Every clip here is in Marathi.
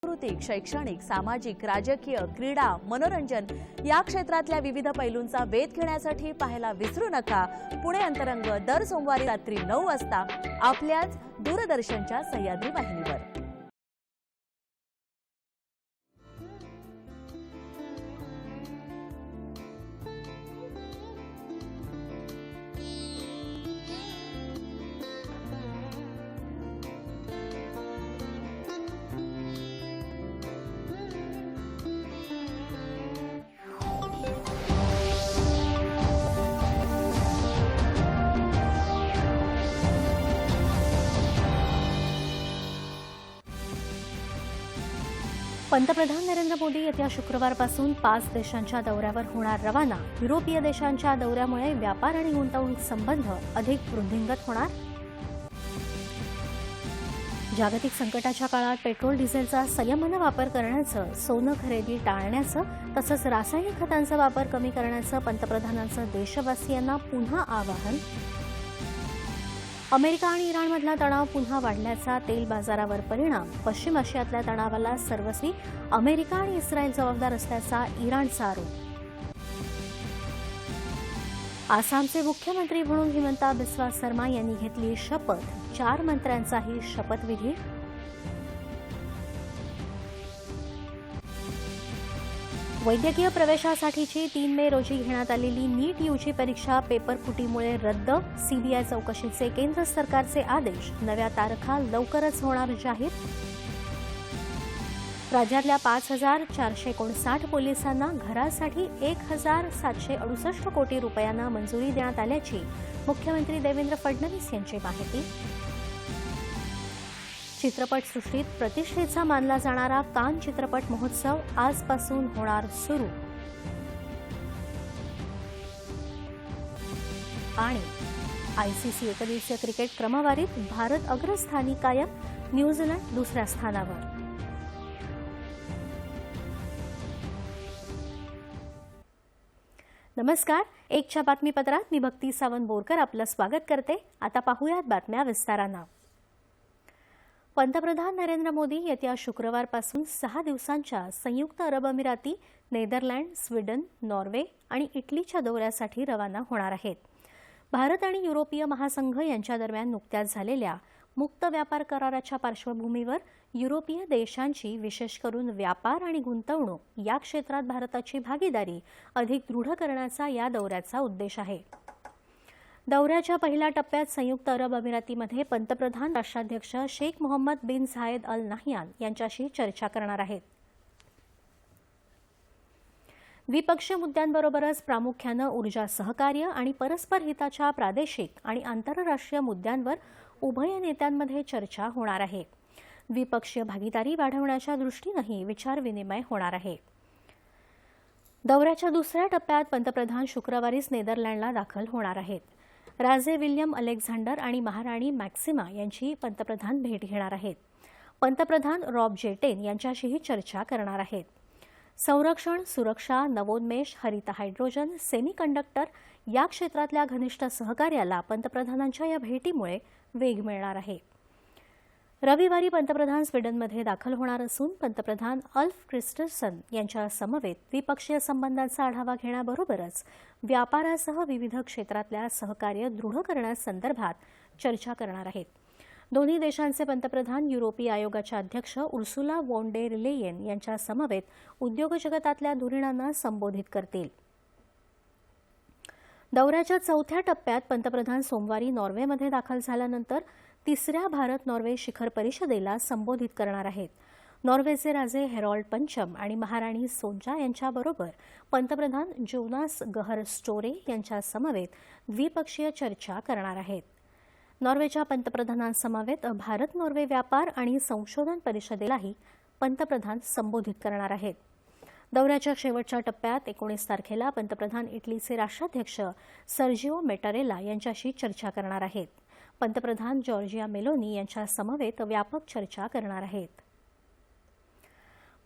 सांस्कृतिक, शैक्षणिक, सामाजिक, राजकीय, क्रीडा, मनोरंजन या क्षेत्रातल्या विविध पैलूंचा वेध घेण्यासाठी पाहायला विसरू नका। पुणे अंतरंग दर सोमवारी रात्री 9 वाजता आपल्याच दूरदर्शनच्या सह्याद्री वाहिनीवर। पंतप्रधान नरेंद्र मोदी येत्या शुक्रवारपासून 5 देशांच्या दौऱ्यावर होणार रवाना। युरोपीय देशांच्या दौऱ्यामुळे व्यापार आणि गुंतवणूक संबंध अधिक वृद्धिंगत होणार। जागतिक संकटाच्या काळात पेट्रोल डिझेलचा संयमानं वापर करण्याचं, सोनं खरेदी टाळण्याचं तसंच रासायनिक खतांचा वापर कमी करण्याचं पंतप्रधानांचं देशवासियांना पुन्हा आवाहन। अमेरिका आणि इराणमधला तणाव पुन्हा वाढल्याचा तेल बाजारावर परिणाम। पश्चिम आशियातल्या तणावाला सर्वस्वी अमेरिका आणि इस्रायल जबाबदार असल्याचा इराणचा आरोप। आसामचे मुख्यमंत्री म्हणून हिमंता बिस्वा शर्मा यांनी घेतली शपथ। 4 मंत्र्यांचाही शपथविधी। वैद्यकीय प्रवेशासाठीची 3 मे रोजी घेण्यात आलेली नीट यूजी परीक्षा पेपर फुटीमुळे रद्द। सीबीआय चौकशीचे केंद्र सरकारचे आदेश। नव्या तारखा लवकरच होणार जाहीर। राज्यातल्या 5,459 पोलिसांना घरासाठी 1,768 कोटी रुपयांना मंजुरी देण्यात आल्याची मुख्यमंत्री देवेंद्र फडणवीस यांची माहिती। चित्रपटसृष्टीत प्रतिष्ठेचा मानला जाणारा कान चित्रपट महोत्सव आजपासून होणार सुरू। आणि आयसीसी एकदिवसीय क्रिकेट क्रमवारीत भारत अग्रस्थानी कायम, न्यूझीलंड दुसऱ्या स्थानावर। नमस्कार, एकच्या बातमीपत्रात मी भक्ती सावंत बोरकर आपलं स्वागत करते। आता पाहूयात बातम्या विस्तारानं। पंतप्रधान नरेंद्र मोदी येत्या शुक्रवारपासून 6 दिवसांच्या संयुक्त अरब अमिराती, नेदरलँड, स्वीडन, नॉर्वे आणि इटलीच्या दौऱ्यासाठी रवाना होणार आहेत। भारत आणि युरोपीय महासंघ यांच्या दरम्यान नुकत्याच झालेल्या मुक्त व्यापार कराराच्या पार्श्वभूमीवर युरोपीय देशांची, विशेष करून व्यापार आणि गुंतवणूक या क्षेत्रात भारताची भागीदारी अधिक दृढ करण्याचा या दौऱ्याचा उद्देश आहे। दौऱ्याच्या पहिल्या टप्प्यात संयुक्त अरब अमिरातीमध्ये पंतप्रधान राष्ट्राध्यक्ष शेख मोहम्मद बिन झायेद अल नाह्यान यांच्याशी चर्चा करणार आहेत। द्विपक्षीय मुद्द्यांबरोबरच प्रामुख्यानं ऊर्जा सहकार्य आणि परस्पर हिताच्या प्रादेशिक आणि आंतरराष्ट्रीय मुद्द्यांवर उभय नेत्यांमध्ये चर्चा होणार आहे। द्विपक्षीय भागीदारी वाढवण्याच्या दृष्टीनेही विचारविनिमय होणार आहे। दौऱ्याच्या दुसऱ्या टप्प्यात पंतप्रधान शुक्रवारीच नेदरलँडला दाखल होणार आहेत। राजे विल्यम अलेक्झांडर आणि महाराणी मॅक्सिमा यांची पंतप्रधान भेट घेणार आहेत। पंतप्रधान रॉब जेटेन यांच्याशीही चर्चा करणार आहेत। संरक्षण, सुरक्षा, नवोन्मेष, हरित हायड्रोजन, सेमीकंडक्टर या क्षेत्रातल्या घनिष्ठ सहकार्याला पंतप्रधानांच्या या भेटीमुळे वेग मिळणार आहे। रविवारी पंतप्रधान स्वीडनमध्ये दाखल होणार असून पंतप्रधान अल्फ क्रिस्टर्सन यांच्या समवेत द्विपक्षीय संबंधांचा आढावा घेण्याबरोबरच व्यापारासह विविध क्षेत्रातल्या सहकार्य दृढ करण्यासंदर्भात चर्चा करणार आहेत। दोन्ही देशांचे पंतप्रधान युरोपीय आयोगाच्या अध्यक्ष उर्सुला वॉन डेर लेयेन यांच्या समवेत उद्योग जगतातल्या धुरीणांना संबोधित करतील। दौऱ्याच्या चौथ्या टप्प्यात पंतप्रधान सोमवारी नॉर्वेमध्ये दाखल झाल्यानंतर तिसऱ्या भारत नॉर्वे शिखर परिषदेला संबोधित करणार आहेत। नॉर्वेचे राजे हेरॉल्ड पंचम आणि महाराणी सोंजा यांच्याबरोबर पंतप्रधान जोनास गहर स्टोरे यांच्या समवेत द्विपक्षीय चर्चा करणार आहेत। नॉर्वेच्या पंतप्रधानांसमवेत भारत नॉर्वे व्यापार आणि संशोधन परिषदेलाही पंतप्रधान संबोधित करणार आहेत। दौऱ्याच्या शेवटच्या टप्प्यात 19 तारखेला पंतप्रधान इटलीचे राष्ट्राध्यक्ष सर्जिओ मेटारेला यांच्याशी चर्चा करणार आहेत। पंतप्रधान जॉर्जिया मेलोनी यांच्या समवेत व्यापक चर्चा करणार आहेत।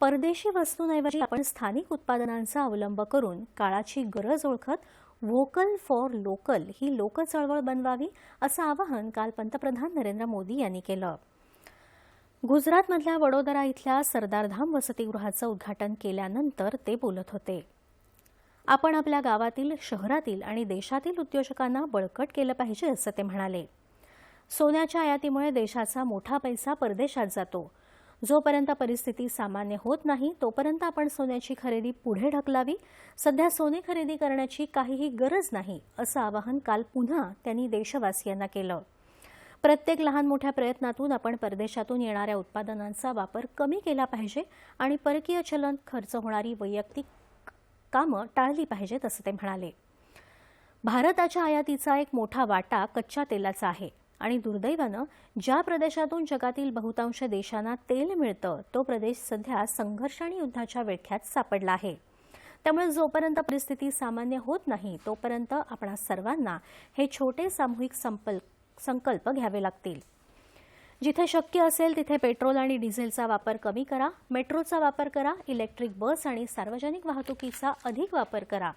परदेशी वस्तूंऐवजी आपण स्थानिक उत्पादनांचा अवलंब करून काळाची गरज ओळखत व्होकल फॉर लोकल ही लोकचळवळ बनवावी असं आवाहन काल पंतप्रधान नरेंद्र मोदी यांनी केलं। गुजरातमधल्या वडोदरा इथल्या सरदारधाम वसतिगृहाचं उद्घाटन केल्यानंतर ते बोलत होते. आपण आपल्या गावातील, शहरातील आणि देशातील उद्योजकांना बळकट केलं पाहिजे असं ते म्हणाले. सोन्याच्या आयातीमुळे देशाचा मोठा पैसा परदेशात जातो. जोपर्यंत परिस्थिती सामान्य होत नाही तोपर्यंत आपण सोन्याची खरेदी पुढे ढकलावी. सध्या सोने खरेदी करण्याची काहीही गरज नाही असं आवाहन काल पुन्हा त्यांनी देशवासियांना केलं. प्रत्येक लहान मोठ्या प्रयत्नातून आपण परदेशातून येणाऱ्या उत्पादनांचा वापर कमी केला पाहिजे आणि परकीय चलन खर्च होणारी वैयक्तिक कामं टाळली पाहिजेत असं ते म्हणाले. भारताच्या आयातीचा एक मोठा वाटा कच्च्या तेलाचा आहे आणि दुर्दैवानं ज्या प्रदेशातून जगातील बहुतांश देशांना तेल मिळतं तो प्रदेश सध्या संघर्ष आणि युद्धाच्या विळख्यात सापडला आहे. त्यामुळे जोपर्यंत परिस्थिती सामान्य होत नाही तोपर्यंत आपणा सर्वांना हे छोटे सामूहिक संकल्प घ्यावे लागतील. जिथे शक्य असेल तिथे पेट्रोल आणि डिझेलचा वापर कमी करा, मेट्रोचा वापर करा, इलेक्ट्रिक बस आणि सार्वजनिक वाहतुकीचा अधिक वापर करा,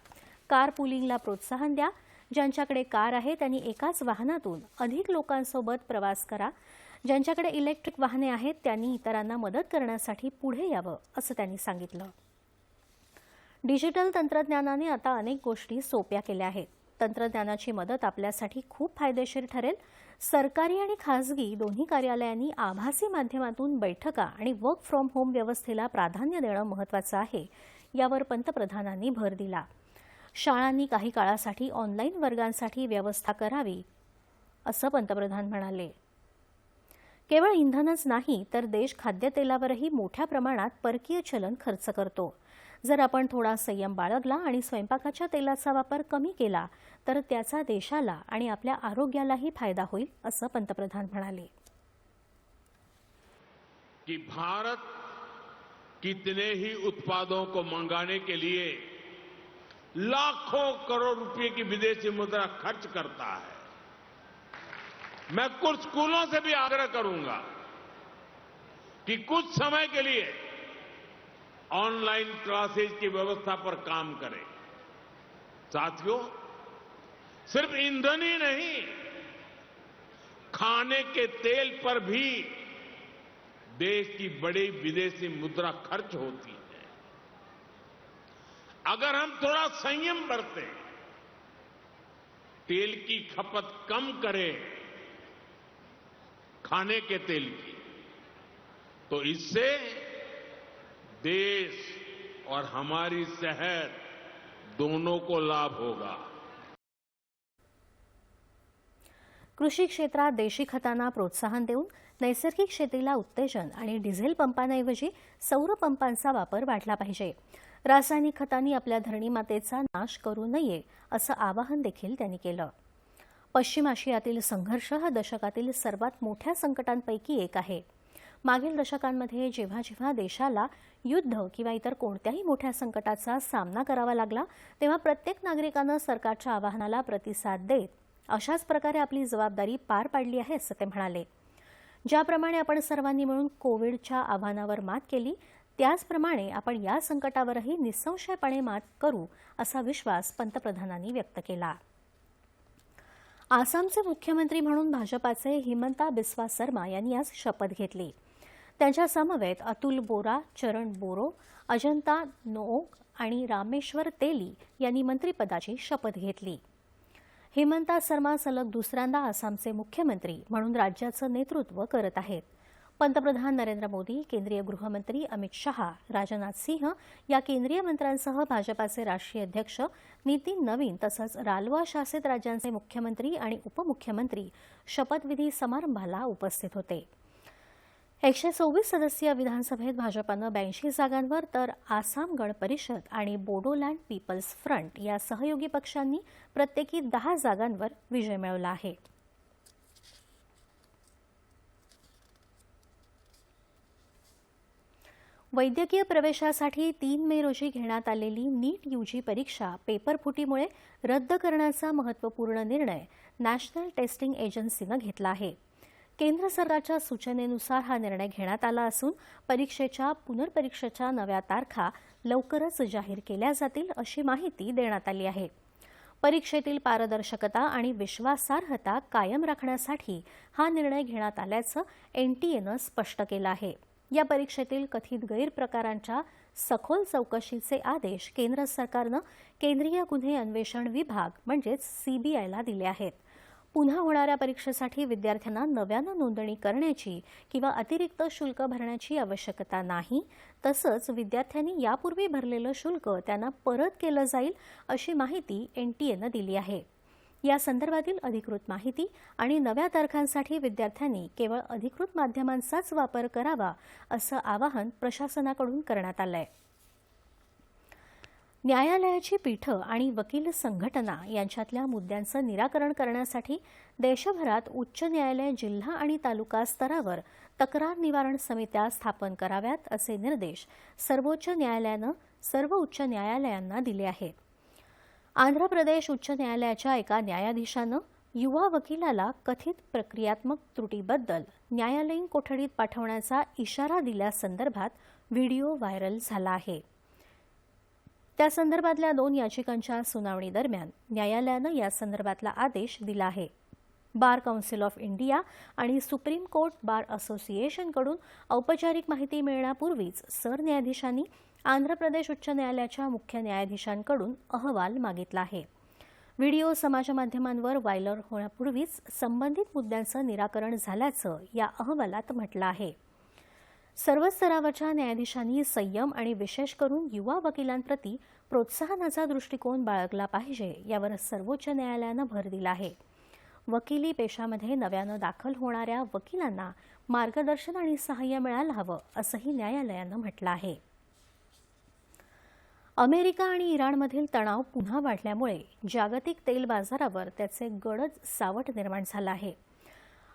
कार पुलिंगला प्रोत्साहन द्या. ज्यांच्याकडे कार आहे त्यांनी एकाच वाहनातून अधिक लोकांसोबत प्रवास करा. ज्यांच्याकडे इलेक्ट्रिक वाहने आहेत त्यांनी इतरांना मदत करण्यासाठी पुढे यावं असं त्यांनी सांगितलं. डिजिटल तंत्रज्ञानाने आता अनेक गोष्टी सोप्या केल्या आहेत. तंत्रज्ञानाची मदत आपल्यासाठी खूप फायदेशीर ठरेल. सरकारी आणि खासगी दोन्ही कार्यालयांनी आभासी माध्यमातून बैठका आणि वर्क फ्रॉम होम व्यवस्थेला प्राधान्य देणं महत्त्वाचं आहे, यावर पंतप्रधानांनी भर दिला. शाळांनी काही काळासाठी ऑनलाईन वर्गांसाठी व्यवस्था करावी असं पंतप्रधान म्हणाले. केवळ इंधनच नाही तर देश खाद्यतेलावरही मोठ्या प्रमाणात परकीय चलन खर्च करतो. जर आपण थोडा संयम बाळगला आणि स्वयंपाकाच्या तेलाचा वापर कमी केला तर त्याचा देशाला आणि आपल्या आरोग्यालाही फायदा होईल असं पंतप्रधान म्हणाले. कि भारत कितने ही उत्पादों को मंगाने के लिए लाखों करोड़ रुपए की विदेशी मुद्रा खर्च करता है. मैं कुछ स्कूलों से भी आग्रह करूंगा कि कुछ समय के लिए ऑनलाइन क्लासेज की व्यवस्था पर काम करें. साथियों, सिर्फ ईंधन ही नहीं, खाने के तेल पर भी देश की बड़ी विदेशी मुद्रा खर्च होती है. अगर हम थोड़ा संयम बरतें, तेल की खपत कम करें, खाने के तेल की, तो इससे देश और हमारी सेहत दोनों को लाभ होगा. कृषी क्षेत्रात देशी खतांना प्रोत्साहन देऊन नैसर्गिक शेतीला उत्तेजन आणि डिझेल पंपांऐवजी सौर पंपांचा वापर वाढला पाहिजे. रासायनिक खतांनी आपल्या धरणीमातेचा नाश करू नये असं आवाहन देखील त्यांनी केलं. पश्चिम आशियातील संघर्ष हा दशकातील सर्वात मोठ्या संकटांपैकी एक आहे. मागील दशकांमध्ये जेव्हा जेव्हा देशाला युद्ध किंवा इतर कोणत्याही मोठ्या संकटाचा सामना करावा लागला तेव्हा प्रत्येक नागरिकानं सरकारच्या आवाहनाला प्रतिसाद देत अशाच प्रकारे आपली जबाबदारी पार पाडली आहे असं ते म्हणाले. ज्याप्रमाणे आपण सर्वांनी मिळून कोविडच्या आव्हानावर मात केली त्याचप्रमाणे आपण या संकटावरही निसंशयपणे मात करू असा विश्वास पंतप्रधानांनी व्यक्त केला. आसामचे मुख्यमंत्री म्हणून भाजपाचे हिमंता बिस्वा शर्मा यांनी आज शपथ घेतली. त्यांच्या समवेत अतुल बोरा, चरण बोरो, अजंता नोओक आणि रामेश्वर तेली यांनी मंत्रिपदाची शपथ घेतली. हिमंता शर्मा सलग दुसऱ्यांदा आसामचे मुख्यमंत्री म्हणून राज्याचं नेतृत्व करत आहेत. पंतप्रधान नरेंद्र मोदी, केंद्रीय गृहमंत्री अमित शहा, राजनाथ सिंह या केंद्रीय मंत्र्यांसह भाजपाचे राष्ट्रीय अध्यक्ष नितीन नवीन तसंच रालोआ शासित राज्यांचे मुख्यमंत्री आणि उपमुख्यमंत्री शपथविधी समारंभाला उपस्थित होते. 124 सदस्यीय विधानसभेत भाजपानं 82 जागांवर तर आसाम गण परिषद आणि बोडोलँड पीपल्स फ्रंट या सहयोगी पक्षांनी प्रत्येकी 10 जागांवर विजय मिळवला आहे. वैद्यकीय प्रवेशासाठी 3 मे रोजी घेण्यात आलेली नीट यूजी परीक्षा पेपरफुटीमुळे रद्द करण्याचा महत्त्वपूर्ण निर्णय नॅशनल टेस्टिंग एजन्सीनं घेतला आहे. केंद्र सरकारच्या सूचनेनुसार हा निर्णय घेण्यात आला असून परीक्षेच्या पुनर्परीक्षेच्या नव्या तारखा लवकरच जाहीर केल्या जातील अशी माहिती देण्यात आली आहे. परीक्षेतील पारदर्शकता आणि विश्वासार्हता कायम राखण्यासाठी हा निर्णय घेण्यात आल्याचं एनटीएनं स्पष्ट केलं आहे. या परीक्षेतील कथित गैरप्रकारांच्या सखोल चौकशीचे आदेश केंद्र सरकारनं केंद्रीय गुन्हे अन्वेषण विभाग म्हणजेच सीबीआयला दिले आहेत. पुन्हा होणाऱ्या परीक्षेसाठी विद्यार्थ्यांना नव्यानं नोंदणी करण्याची किंवा अतिरिक्त शुल्क भरण्याची आवश्यकता नाही. तसंच विद्यार्थ्यांनी यापूर्वी भरलेलं शुल्क त्यांना परत केलं जाईल अशी माहिती एनटीएनं दिली आहे. या संदर्भातील अधिकृत माहिती आणि नव्या तारखांसाठी विद्यार्थ्यांनी केवळ अधिकृत माध्यमांचाच वापर करावा असं आवाहन प्रशासनाकडून करण्यात आलंय. न्यायालयाची पीठं आणि वकील संघटना यांच्यातल्या मुद्द्यांचं निराकरण करण्यासाठी देशभरात उच्च न्यायालय, जिल्हा आणि तालुका स्तरावर तक्रार निवारण समित्या स्थापन कराव्यात असे निर्देश सर्वोच्च न्यायालयानं सर्व उच्च न्यायालयांना दिले आहेत. आंध्र प्रदेश उच्च न्यायालयाच्या एका न्यायाधीशानं युवा वकिलाला कथित प्रक्रियात्मक त्रुटीबद्दल न्यायालयीन कोठडीत पाठवण्याचा इशारा दिल्यासंदर्भात व्हिडिओ व्हायरल झाला आहे. त्या संदर्भातल्या 2 याचिकांच्या सुनावणी दरम्यान न्यायालयानं या संदर्भातला आदेश दिला आहे. बार काउन्सिल ऑफ इंडिया आणि सुप्रीम कोर्ट बार असोसिएशनकडून औपचारिक माहिती मिळण्यापूर्वीच सरन्यायाधीशांनी आंध्र प्रदेश उच्च न्यायालयाच्या मुख्य न्यायाधीशांकडून अहवाल मागितला आहे. व्हिडिओ समाजमाध्यमांवर व्हायरल होण्यापूर्वीच संबंधित मुद्द्यांचं निराकरण झाल्याचं या अहवालात म्हटलं आहे. सर्व स्तरावरच्या न्यायाधीशांनी संयम आणि विशेष करून युवा वकिलांप्रती प्रोत्साहनाचा दृष्टिकोन बाळगला पाहिजे यावर सर्वोच्च न्यायालयानं भर दिला आहे. वकिली पेशामध्ये नव्यानं दाखल होणाऱ्या वकिलांना मार्गदर्शन आणि सहाय्य मिळायला हवं असंही न्यायालयानं म्हटलं आहे. अमेरिका आणि इराणमधील तणाव पुन्हा वाढल्यामुळे जागतिक तेल बाजारावर त्याचे गडद सावट निर्माण झालं आहे.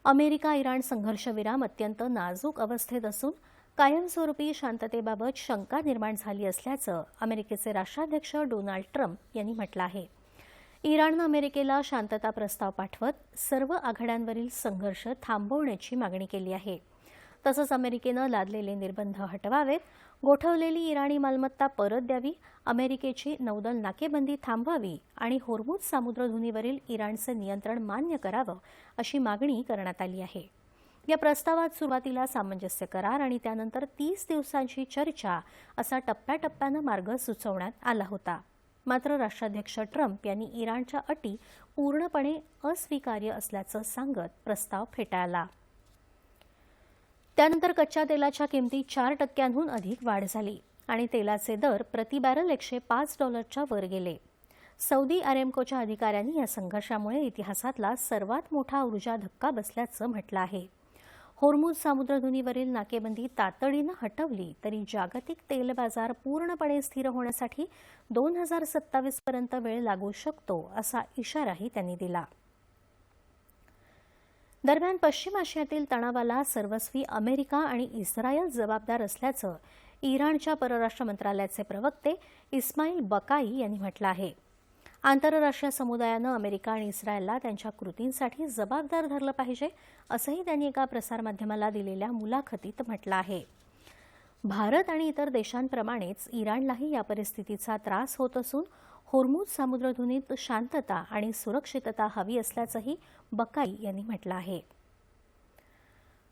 अमेरिका इराण संघर्षविराम अत्यंत नाजूक अवस्थेत असून कायमस्वरूपी शांततेबाबत शंका निर्माण झाली असल्याचं अमेरिकेचे राष्ट्राध्यक्ष डोनाल्ड ट्रम्प यांनी म्हटलं आहे. इराणनं अमेरिकेला शांतता प्रस्ताव पाठवत सर्व आघाड्यांवरील संघर्ष थांबवण्याची मागणी केली आहे. तसंच अमेरिकेनं लादलेले निर्बंध हटवावेत, गोठवलेली इराणी मालमत्ता परत द्यावी, अमेरिकेची नौदल नाकेबंदी थांबवावी आणि होर्मुझ सामुद्रधुनीवरील इराणचे नियंत्रण मान्य करावं अशी मागणी करण्यात आली आहे. या प्रस्तावात सुरुवातीला सामंजस्य करार आणि त्यानंतर 30 दिवसांची चर्चा असा टप्प्याटप्प्यानं मार्ग सुचवण्यात आला होता. मात्र राष्ट्राध्यक्ष ट्रम्प यांनी इराणच्या अटी पूर्णपणे अस्वीकार्य असल्याचं सांगत प्रस्ताव फेटाळला. त्यानंतर कच्च्या तेलाच्या किमतीत 4% अधिक वाढ झाली आणि तेलाचे दर प्रति बॅरल $105 वर गेले. सौदी अरेमकोच्या अधिकाऱ्यांनी या संघर्षामुळे इतिहासातला सर्वात मोठा ऊर्जा धक्का बसल्याचं म्हटलं आहे. होर्मुझ सामुद्रधुनीवरील नाकेबंदी तातडीनं हटवली तरी जागतिक तेल बाजार पूर्णपणे स्थिर होण्यासाठी 2027 पर्यंत वेळ लागू शकतो असा इशाराही त्यांनी दिला. दरम्यान पश्चिम आशियातील तणावाला सर्वस्वी अमेरिका आणि इस्रायल जबाबदार असल्याचं इराणच्या परराष्ट्र मंत्रालयाचे प्रवक्ते इस्माईल बकाई यांनी म्हटलं आहे. आंतरराष्ट्रीय समुदायानं अमेरिका आणि इस्रायलला त्यांच्या कृतींसाठी जबाबदार धरलं पाहिजे असंही त्यांनी एका प्रसारमाध्यमाला दिलेल्या मुलाखतीत म्हटलं आहे. भारत आणि इतर देशांप्रमाणेच इराणलाही या परिस्थितीचा त्रास होत असून होर्मुझ सामुद्रधुनीत शांतता आणि सुरक्षितता हवी असल्याचंही बकाई यांनी म्हटलं आहे.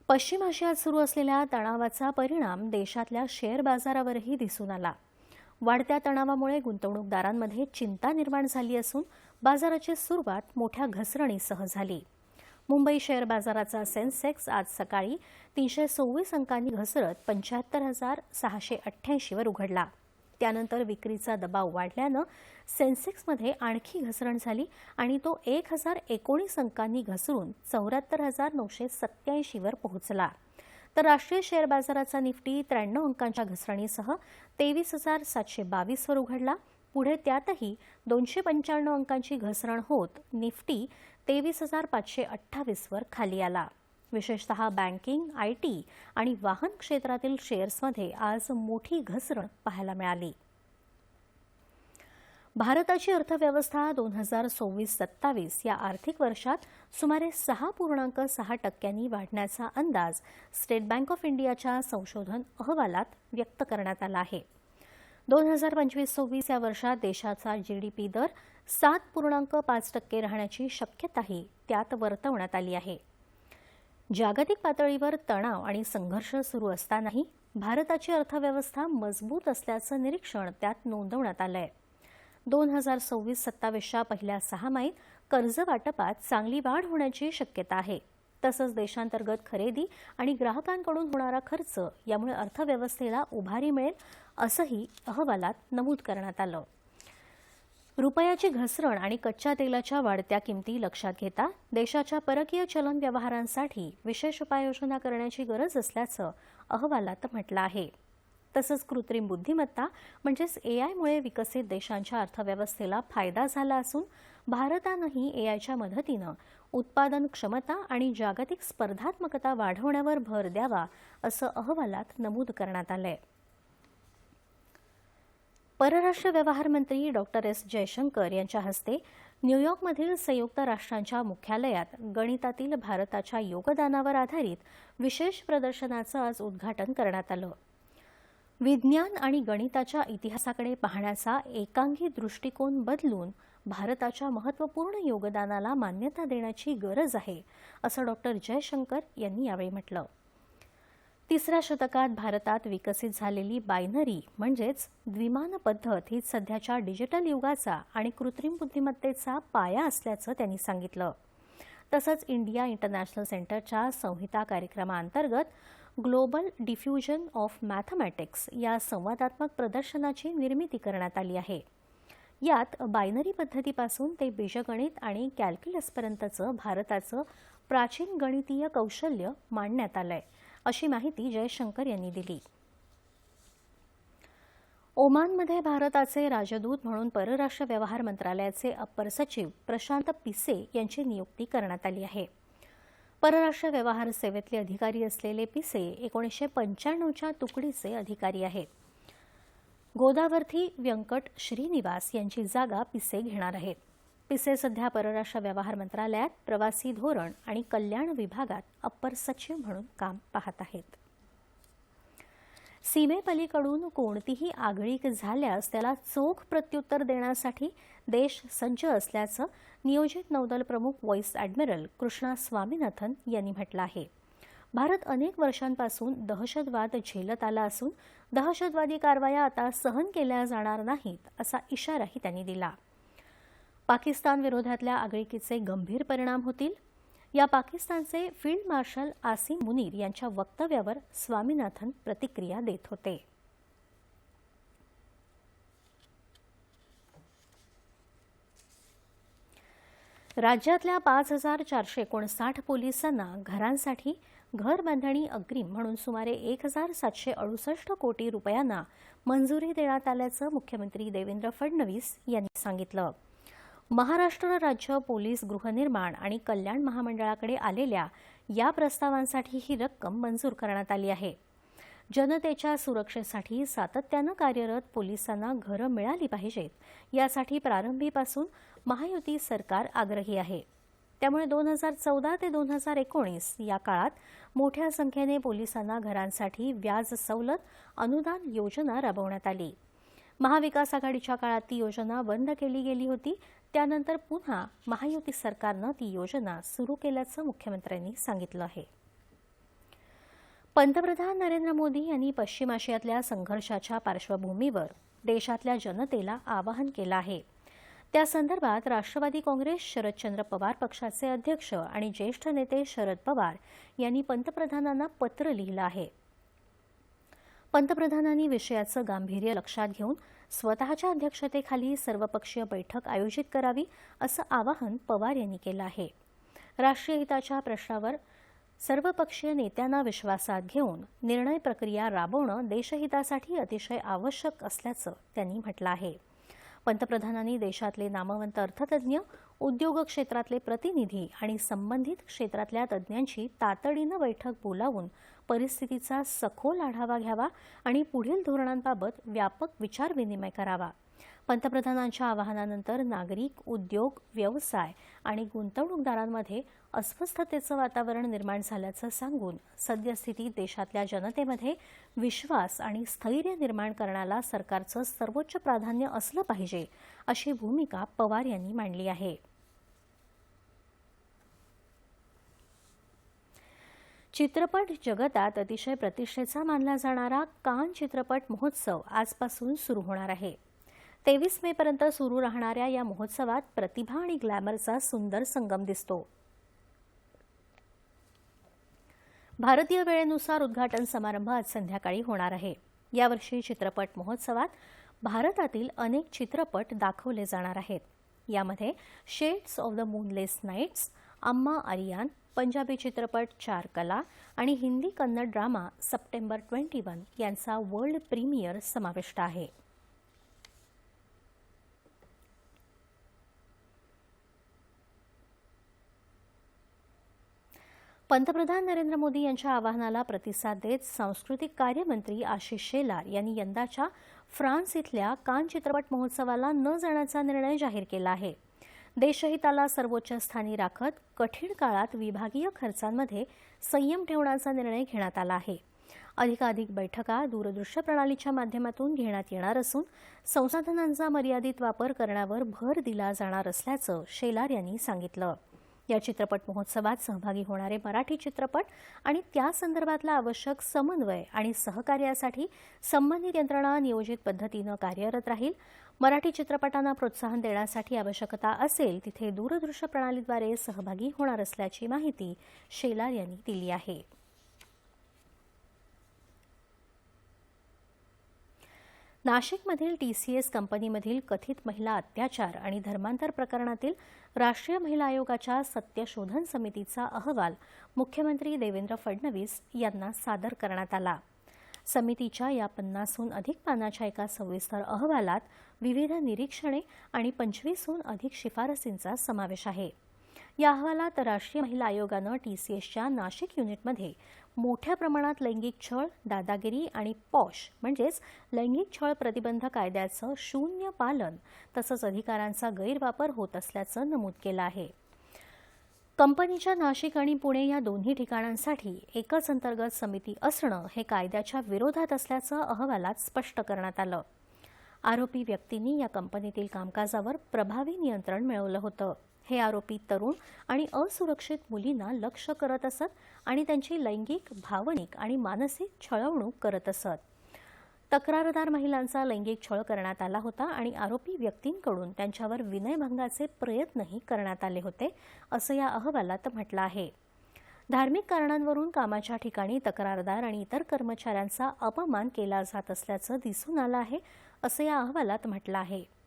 पश्चिम आशियात सुरू असलेल्या तणावाचा परिणाम देशातल्या शेअर बाजारावरही दिसून आला. वाढत्या तणावामुळे गुंतवणूकदारांमध्ये चिंता निर्माण झाली असून बाजाराची सुरुवात मोठ्या घसरणीसह झाली. मुंबई शेअर बाजाराचा सेन्सेक्स आज सकाळी 324 अंकांनी घसरत 75,688 वर उघडला. त्यानंतर विक्रीचा दबाव वाढल्यानं सेन्सेक्समध्ये आणखी घसरण झाली आणि तो 1,019 अंकांनी घसरून 74,987 वर पोहोचला. तर राष्ट्रीय शेअर बाजाराचा निफ्टी 93 अंकांच्या घसरणीसह 23,722 वर उघडला. पुढे त्यातही 295 अंकांची घसरण होत निफ्टी 23,528 वर खाली आला. विशेषतः बँकिंग, आयटी आणि वाहन क्षेत्रातील शेअर्समध्ये आज मोठी घसरण पाहायला मिळाली. भारताची अर्थव्यवस्था 2026-27 या आर्थिक वर्षात सुमारे 6.6% वाढण्याचा अंदाज स्टेट बँक ऑफ इंडियाच्या संशोधन अहवालात व्यक्त करण्यात आला आहे. 2025-26 या वर्षात देशाचा जीडीपी दर 7.5% राहण्याची शक्यताही त्यात वर्तवण्यात आली आहे. जागतिक पातळीवर तणाव आणि संघर्ष सुरू असतानाही भारताची अर्थव्यवस्था मजबूत असल्याचं निरीक्षण त्यात नोंदवण्यात आलंय. 2026-27च्या पहिल्या सहामाहीत कर्ज वाटपात चांगली वाढ होण्याची शक्यता आहे. तसंच देशांतर्गत खरेदी आणि ग्राहकांकडून होणारा खर्च यामुळे अर्थव्यवस्थेला उभारी मिळेल असंही अहवालात नमूद करण्यात आलं. रुपयाची घसरण आणि कच्च्या तेलाच्या वाढत्या किमती लक्षात घेता देशाच्या परकीय चलन व्यवहारांसाठी विशेष उपाययोजना करण्याची गरज असल्याचं अहवालात म्हटलं आहे. तसंच कृत्रिम बुद्धिमत्ता म्हणजेच एआयमुळे विकसित देशांच्या अर्थव्यवस्थेला फायदा झाला असून भारतानंही एआयच्या मदतीनं उत्पादन क्षमता आणि जागतिक स्पर्धात्मकता वाढवण्यावर भर द्यावा असं अहवालात नमूद करण्यात आलंय. परराष्ट्र व्यवहार मंत्री डॉक्टर एस जयशंकर यांच्या हस्ते न्यूयॉर्कमधील संयुक्त राष्ट्रांच्या मुख्यालयात गणितातील भारताच्या योगदानावर आधारित विशेष प्रदर्शनाचं आज उद्घाटन करण्यात आलं. विज्ञान आणि गणिताच्या इतिहासाकडे पाहण्याचा एकांगी दृष्टिकोन बदलून भारताच्या महत्त्वपूर्ण योगदानाला मान्यता देण्याची गरज आहे असं डॉक्टर जयशंकर यांनी यावेळी म्हटलं. तिसऱ्या शतकात भारतात विकसित झालेली बायनरी म्हणजेच द्विमान पद्धत ही सध्याच्या डिजिटल युगाचा आणि कृत्रिम बुद्धिमत्तेचा पाया असल्याचं त्यांनी सांगितलं. तसंच इंडिया इंटरनॅशनल सेंटरच्या संहिता कार्यक्रमाअंतर्गत ग्लोबल डिफ्युजन ऑफ मॅथमॅटिक्स या संवादात्मक प्रदर्शनाची निर्मिती करण्यात आली आहे. यात बायनरी पद्धतीपासून ते बीजगणित आणि कॅल्क्युलसपर्यंतचं भारताचं प्राचीन गणितीय कौशल्य मांडण्यात आलंय अशी माहिती जयशंकर यांनी दिली. ओमानमध्ये भारताचे राजदूत म्हणून परराष्ट्र व्यवहार मंत्रालयाचे अप्पर सचिव प्रशांत पिसे यांची नियुक्ती करण्यात आली आहे. परराष्ट्र व्यवहार सेवेतले अधिकारी असलेले पिसे 1995च्या तुकडीचे अधिकारी आहेत. गोदावर्थी व्यंकट श्रीनिवास यांची जागा पिसे घेणार आहेत. पिसे सध्या परराष्ट्र व्यवहार मंत्रालयात प्रवासी धोरण आणि कल्याण विभागात अप्पर सचिव म्हणून काम पाहत आहेत. सीमेपलीकडून कोणतीही आगळीक झाल्यास त्याला चोख प्रत्युत्तर देण्यासाठी देश सज्ज असल्याचं नियोजित नौदल प्रमुख व्हाईस ॲडमिरल कृष्णा स्वामीनाथन यांनी म्हटलं आहे. भारत अनेक वर्षांपासून दहशतवाद झेलत आला असून दहशतवादी कारवाया आता सहन केल्या जाणार नाहीत असा इशाराही त्यांनी दिला. पाकिस्तान विरोधातल्या आगळीकीचे गंभीर परिणाम होतील या पाकिस्तानचे फील्ड मार्शल आसिम मुनीर यांच्या वक्तव्यावर स्वामीनाथन प्रतिक्रिया देत होते. राज्यातल्या 5,459 पोलिसांना घरांसाठी घर बांधणी अग्रिम म्हणून सुमारे 1,768 कोटी रुपयांना मंजुरी देण्यात आल्याचं मुख्यमंत्री देवेंद्र फडणवीस यांनी सांगितलं. महाराष्ट्र राज्य पोलीस गृहनिर्माण आणि कल्याण महामंडळाकडे आलेल्या या प्रस्तावांसाठी ही रक्कम मंजूर करण्यात आली आहे. जनतेच्या सुरक्षेसाठी सातत्यानं कार्यरत पोलिसांना घरं मिळाली पाहिजेत यासाठी प्रारंभीपासून महायुती सरकार आग्रही आहे. त्यामुळे 2014 ते 2019 या काळात मोठ्या संख्येने पोलिसांना घरांसाठी व्याज सवलत अनुदान योजना राबवण्यात आली. महाविकास आघाडीच्या काळात ती योजना बंद केली गेली होती. त्यानंतर पुन्हा महायुती सरकारनं ती योजना सुरू केल्याचं मुख्यमंत्र्यांनी सांगितलं आहे. पंतप्रधान नरेंद्र मोदी यांनी पश्चिम आशियातल्या संघर्षाच्या पार्श्वभूमीवर देशातल्या जनतेला आवाहन केलं आहे. त्या संदर्भात राष्ट्रवादी काँग्रेस शरदचंद्र पवार पक्षाचे अध्यक्ष आणि ज्येष्ठ नेते शरद पवार यांनी पंतप्रधानांना पत्र लिहिलं आहे. पंतप्रधानांनी विषयाचं गांभीर्य लक्षात घेऊन स्वतःच्या अध्यक्षतेखाली सर्वपक्षीय बैठक आयोजित करावी असं आवाहन पवार यांनी केलं आहे. राष्ट्रीय हिताच्या प्रश्नावर सर्वपक्षीय नेत्यांना विश्वासात घेऊन निर्णय प्रक्रिया राबवणं देशहितासाठी अतिशय आवश्यक असल्याचं त्यांनी म्हटलं आहे. पंतप्रधानांनी देशातले नामवंत अर्थतज्ज्ञ, उद्योग क्षेत्रातले प्रतिनिधी आणि संबंधित क्षेत्रातल्या तज्ज्ञांची तातडीनं बैठक बोलावून परिस्थितीचा सखोल आढावा घ्यावा आणि पुढील धोरणांबाबत व्यापक विचारविनिमय करावा. पंतप्रधानांच्या आवाहनानंतर नागरिक, उद्योग, व्यवसाय आणि गुंतवणूकदारांमध्ये अस्वस्थतेचं वातावरण निर्माण झाल्याचं सांगून सद्यस्थितीत देशातल्या जनतेमध्ये विश्वास आणि स्थैर्य निर्माण करण्याला सरकारचं सर्वोच्च प्राधान्य असलं पाहिजे अशी भूमिका पवार यांनी मांडली आहे. चित्रपट जगतात अतिशय प्रतिष्ठेचा मानला जाणारा कान चित्रपट महोत्सव आजपासून सुरू होणार आहे. 23 मे पर्यंत सुरू राहणाऱ्या या महोत्सवात प्रतिभा आणि ग्लॅमरचा सुंदर संगम दिसतो. भारतीय वेळेनुसार उद्घाटन समारंभ आज संध्याकाळी होणार आहे. यावर्षी चित्रपट महोत्सवात भारतातील अनेक चित्रपट दाखवले जाणार आहेत. यामध्ये shades of the moonless nights, Amma Ariyan, Punjabi चित्रपट चार कला आणि हिंदी कन्नड ड्रामा सप्टेंबर 21 यांचा वर्ल्ड प्रीमियर समाविष्ट आहे. पंतप्रधान नरेंद्र मोदी यांच्या आवाहनाला प्रतिसाद देत सांस्कृतिक कार्यमंत्री आशिष शेलार यांनी यंदाच्या फ्रान्स इथल्या कान चित्रपट महोत्सवाला न जाण्याचा निर्णय जाहीर केला आहे. देशहिताला सर्वोच्च स्थानी राखत कठीण काळात विभागीय खर्चांमध्ये संयम ठेवण्याचा निर्णय घेण्यात आला आहे. अधिकाधिक बैठका दूरदृश्य प्रणालीच्या माध्यमातून घेण्यात येणार असून संसाधनांचा मर्यादित वापर करण्यावर भर दिला जाणार असल्याचं शेलार यांनी सांगितलं. या चित्रपट महोत्सवात सहभागी होणारे मराठी चित्रपट आणि त्या संदर्भातला आवश्यक समन्वय आणि सहकार्यासाठी संबंधित यंत्रणा नियोजित पद्धतीनं कार्यरत राहील. मराठी चित्रपटांना प्रोत्साहन देण्यासाठी आवश्यकता असेल तिथे दूरदृश्य प्रणालीद्वारे सहभागी होणार असल्याची माहिती शेलार यांनी दिली आहे. नाशिकमधील TCS कंपनीमधील कथित महिला अत्याचार आणि धर्मांतर प्रकरणातील राष्ट्रीय महिला आयोगाच्या सत्यशोधन समितीचा अहवाल मुख्यमंत्री देवेंद्र फडणवीस यांना सादर करण्यात आला. समितीच्या या 50हून अधिक पानाच्या एका सविस्तर अहवालात विविध निरीक्षणे आणि 25हून अधिक शिफारसींचा समावेश आहे. या अहवालात राष्ट्रीय महिला आयोगानं TCSच्या नाशिक युनिटमध्ये मोठ्या प्रमाणात लैंगिक छळ, दादागिरी आणि पॉश म्हणजेच लैंगिक छळ प्रतिबंध कायद्याचं शून्य पालन तसंच अधिकारांचा गैरवापर होत असल्याचं नमूद केलं आहे. कंपनीच्या नाशिक आणि पुणे या दोन्ही ठिकाणांसाठी एकच अंतर्गत समिती असणं हे कायद्याच्या विरोधात असल्याचं अहवालात स्पष्ट करण्यात आलं. आरोपी व्यक्तींनी या कंपनीतील कामकाजावर प्रभावी नियंत्रण मिळवलं होतं. हे आरोपी तरुण आणि असुरक्षित मुलींना लक्ष्य करत असत आणि त्यांची लैंगिक, भावनिक आणि मानसिक छळवणूक करत असत. तक्रारदार महिलांचा लैंगिक छळ करण्यात आला होता आणि आरोपी व्यक्तींकडून त्यांच्यावर विनयभंगाचे प्रयत्नही करण्यात आले होते, असं या अहवालात म्हटलं आहे. धार्मिक कारणांवरून कामाच्या ठिकाणी तक्रारदार आणि इतर कर्मचाऱ्यांचा अपमान केला जात असल्याचं दिसून आलं आहे, असं या अहवालात म्हटलं आहे.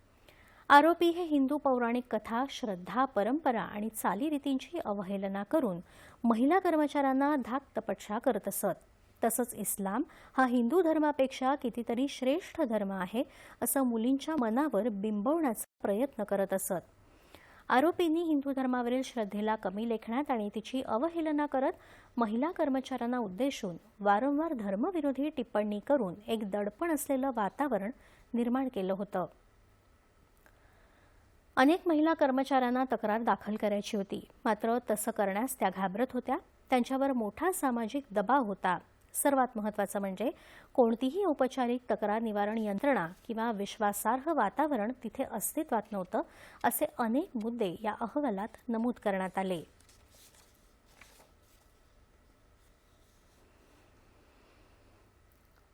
आरोपी हे हिंदू पौराणिक कथा, श्रद्धा, परंपरा आणि चालीरीतींची अवहेलना करून महिला कर्मचाऱ्यांना धाक तपस्या करत असत. तसंच इस्लाम हा हिंदू धर्मापेक्षा कितीतरी श्रेष्ठ धर्म आहे असं मुलींच्या मनावर बिंबवण्याचा प्रयत्न करत असत. आरोपींनी हिंदू धर्मावरील श्रद्धेला कमी लेखण्यात आणि तिची अवहेलना करत महिला कर्मचाऱ्यांना उद्देशून वारंवार धर्मविरोधी टिप्पणी करून एक दडपण असलेलं वातावरण निर्माण केलं होतं. अनेक महिला कर्मचाऱ्यांना तक्रार दाखल करायची होती, मात्र तसं करण्यास त्या घाबरत होत्या. त्यांच्यावर मोठा सामाजिक दबाव होता. सर्वात महत्त्वाचं म्हणजे कोणतीही औपचारिक तक्रार निवारण यंत्रणा किंवा विश्वासार्ह वातावरण तिथे अस्तित्वात नव्हतं, असे अनेक मुद्दे या अहवालात नमूद करण्यात आले.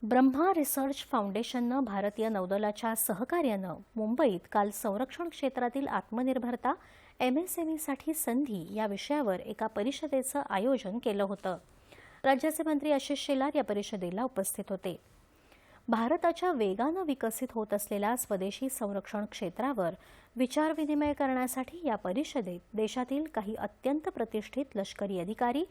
ब्रह्मा रिसर्च फाउंडेशननं भारतीय नौदलाच्या सहकार्यानं मुंबईत काल संरक्षण क्षेत्रातील आत्मनिर्भरता, MSMEसाठी संधी या विषयावर एका परिषदेचं आयोजन केलं होतं. राज्याचे मंत्री आशिष शेलार या परिषदेला उपस्थित होते. भारताच्या वेगानं विकसित होत असलेल्या स्वदेशी संरक्षण क्षेत्रावर विचारविनिमय करण्यासाठी या परिषदेत देशातील काही अत्यंत प्रतिष्ठित लष्करी अधिकारी,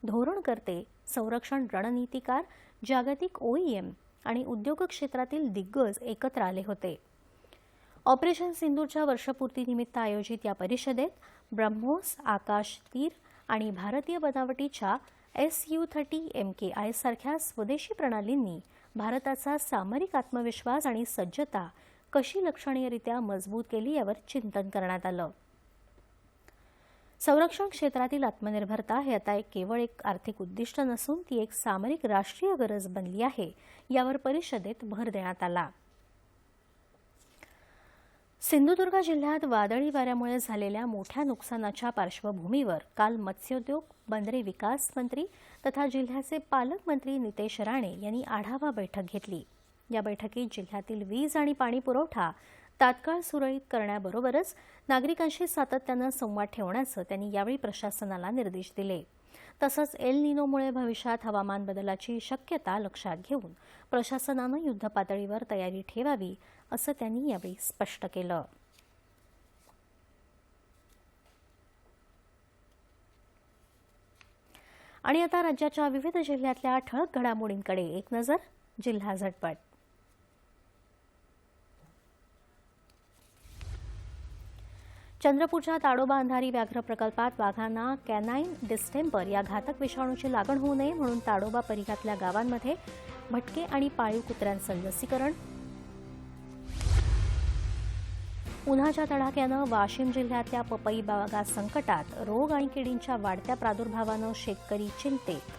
धोरणकर्ते, संरक्षण रणनीतिकार, जागतिक OEM आणि उद्योग क्षेत्रातील दिग्गज एकत्र आले होते. ऑपरेशन सिंधूरच्या वर्षपूर्तीनिमित्त आयोजित या परिषदेत ब्रह्मोस, आकाश तीर आणि भारतीय बनावटीच्या Su-30 MKI सारख्या स्वदेशी प्रणालींनी भारताचा सामरिक आत्मविश्वास आणि सज्जता कशी लक्षणीयरित्या मजबूत केली यावर चिंतन करण्यात आलं. संरक्षण क्षेत्रातील आत्मनिर्भरता हे आता केवळ एक आर्थिक उद्दिष्ट नसून ती एक सामरिक राष्ट्रीय गरज बनली आहे यावर परिषदेत भर देण्यात आला. सिंधुदुर्ग जिल्ह्यात वादळी वाऱ्यामुळे झालेल्या मोठ्या नुकसानाच्या पार्श्वभूमीवर काल मत्स्योद्योग, बंदरे विकास मंत्री तथा जिल्ह्याचे पालकमंत्री नितेश राणे यांनी आढावा बैठक घेतली. या बैठकीत जिल्ह्यातील वीज आणि पाणी पुरवठा तात्काळ सुरळीत करण्याबरोबरच नागरिकांशी सातत्यानं संवाद ठेवण्याचं त्यांनी यावेळी प्रशासनाला निर्देश दिले. तसंच एल निनोमुळे भविष्यात हवामान बदलाची शक्यता लक्षात घेऊन प्रशासनानं युद्धपातळीवर तयारी ठेवावी असं त्यांनी यावेळी स्पष्ट केलं. आणि आता राज्याच्या विविध जिल्ह्यातल्या ठळक घडामोडींकडे एक नजर. जिल्हा झटपट. चंद्रपूरच्या ताडोबा अंधारी व्याघ्र प्रकल्पात वाघांना कॅनाईन डिस्टेंपर या घातक विषाणूची लागण होऊ नये म्हणून ताडोबा परिघातल्या गावांमध्ये भटके आणि पाळीव कुत्र्यांचं लसीकरण. उन्हाच्या तडाख्यानं वाशिम जिल्ह्यातल्या पपई बागा संकटात. रोग आणि किडींच्या वाढत्या प्रादुर्भावानं शेतकरी चिंतेत.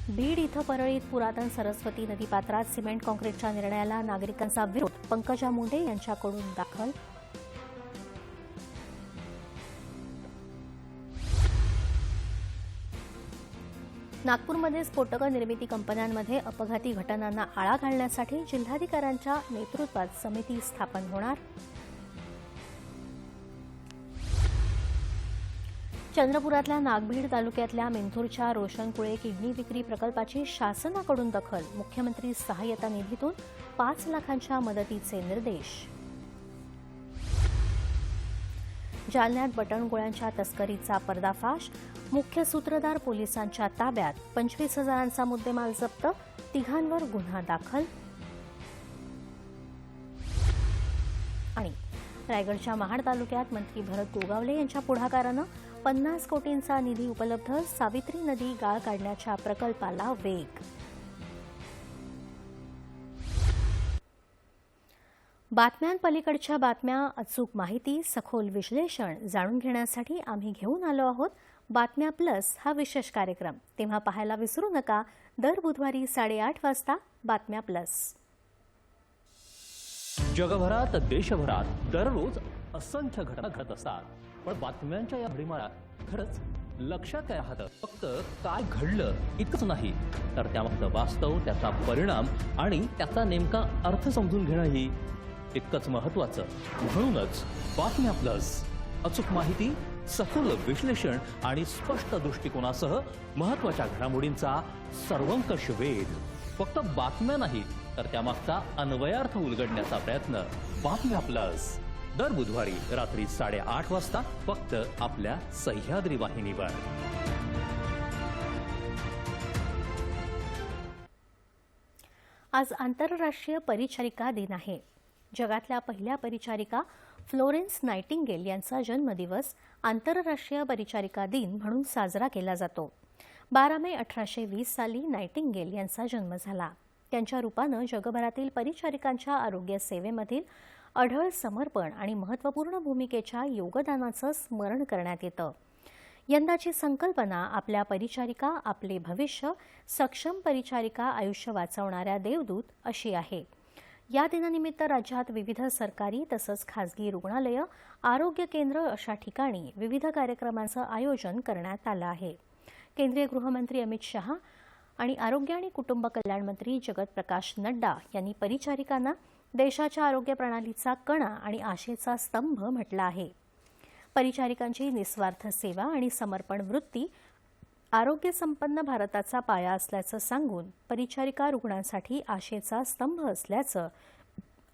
बीड इथं परळीत पुरातन सरस्वती नदीपात्रात सिमेंट काँक्रीटच्या निर्णयाला नागरिकांचा विरोध. पंकजा मुंडे यांच्याकडून दाखल. नागपूरमध्ये स्फोटक निर्मिती कंपन्यांमध्ये अपघाती घटनांना आळा घालण्यासाठी जिल्हाधिकाऱ्यांच्या नेतृत्वात समिती स्थापन होणार. चंद्रपुरातल्या नागभीड तालुक्यातल्या मिंथूरच्या रोशनकुळे किडनी विक्री प्रकल्पाची शासनाकडून दखल. मुख्यमंत्री सहाय्यता निधीतून 5 लाखांच्या मदतीचे निर्देश. जालन्यात बटणगोळ्यांच्या तस्करीचा पर्दाफाश. मुख्य सूत्रधार पोलिसांच्या ताब्यात. 25,000चा मुद्देमाल जप्त. 3 गुन्हा दाखल. आणि रायगडच्या महाड तालुक्यात मंत्री भरत गोगावले यांच्या पुढाकारानं 50 कोटींचा निधी उपलब्ध. सावित्री नदी गाळ काढण्याच्या प्रकल्पाला वेग. बातम्यांपलीकडच्या बातम्या, अचूक माहिती, सखोल विश्लेषण जाणून घेण्यासाठी आम्ही घेऊन आलो आहोत बातम्या प्लस हा विशेष कार्यक्रम. तेव्हा पाहायला विसरू नका दर बुधवारी 8:30 वाजता बातम्या प्लस. जगभरात, देशभरात दररोज असंख्य घटना घडत असतात, पण बातम्यांच्या या भडीमारा खरंच लक्षात काय राहतं? फक्त काय घडलं इतकंच नाही, तर त्यामागचं वास्तव, त्याचा परिणाम आणि त्याचा नेमका अर्थ समजून घेणंही इतकंच महत्त्वाचं. म्हणूनच बातम्या प्लस अचूक माहिती, सखोल विश्लेषण आणि स्पष्ट दृष्टिकोनासह महत्त्वाच्या घडामोडींचा सर्वंकष वेध. फक्त बातम्या नाही, तर त्यामागचा अन्वयार्थ उलगडण्याचा प्रयत्न. बातम्या प्लस दर बुधवारी रात्री 8:30 वाजता फक्त आपल्या सह्याद्री वाहिनीवर. आज आंतरराष्ट्रीय परिचारिका दिन आहे. जगातल्या पहिल्या परिचारिका फ्लोरेन्स नायटिंगेल यांचा जन्मदिवस आंतरराष्ट्रीय परिचारिका दिन म्हणून साजरा केला जातो. 12 मे 1820 साली नायटिंगेल यांचा जन्म झाला. त्यांच्या रूपानं जगभरातील परिचारिकांच्या आरोग्य सेवेमधील अढळ समर्पण आणि महत्त्वपूर्ण भूमिकेच्या योगदानाचं स्मरण करण्यात येतं. यंदाची संकल्पना आपल्या परिचारिका आपले भविष्य, सक्षम परिचारिका आयुष्य वाचवणाऱ्या देवदूत अशी आहे. या दिनानिमित्त राज्यात विविध सरकारी तसंच खासगी रुग्णालयं, आरोग्य केंद्र अशा ठिकाणी विविध कार्यक्रमांचं आयोजन करण्यात आलं आहे. केंद्रीय गृहमंत्री अमित शहा आणि आरोग्य आणि कुटुंब कल्याण मंत्री जगत प्रकाश नड्डा यांनी परिचारिकांना देशाच्या आरोग्य प्रणालीचा कणा आणि आशेचा स्तंभ म्हटला आहे. परिचारिकांची निस्वार्थ सेवा आणि समर्पण वृत्ती आरोग्य संपन्न भारताचा पाया असल्याचं सांगून परिचारिका रुग्णांसाठी आशेचा स्तंभ असल्याचं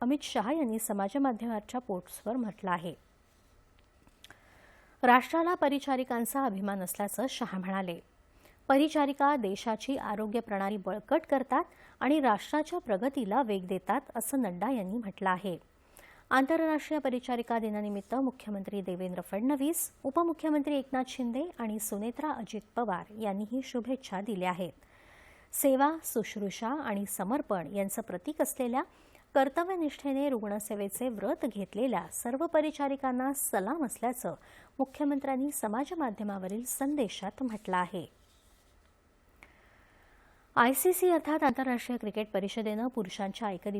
अमित शहा यांनी समाजमाध्यमाच्या पोस्टवर म्हटलं आहे. राष्ट्राला परिचारिकांचा अभिमान असल्याचं शहा म्हणाले. परिचारिका देशाची आरोग्य प्रणाली बळकट करतात आणि राष्ट्राच्या प्रगतीला वेग देतात असं नड्डा यांनी म्हटलं आहे. आंतरराष्ट्रीय परिचारिका दिनानिमित्त मुख्यमंत्री देवेंद्र फडणवीस, उपमुख्यमंत्री एकनाथ शिंदे आणि सुनेत्रा अजित पवार यांनीही शुभेच्छा दिल्या आहेत. सेवा, शुश्रूषा आणि समर्पण यांचं प्रतीक असलेल्या कर्तव्यनिष्ठेने रुग्णसेवेचे व्रत घेतलेल्या सर्व परिचारिकांना सलाम असल्याचं मुख्यमंत्र्यांनी समाजमाध्यमावरील संदेशात म्हटलं आहे. आयसीसी अर्थात आंतरराष्ट्रीय क्रिकेट परिषदेनं पुरुषांच्या एकदिवसीय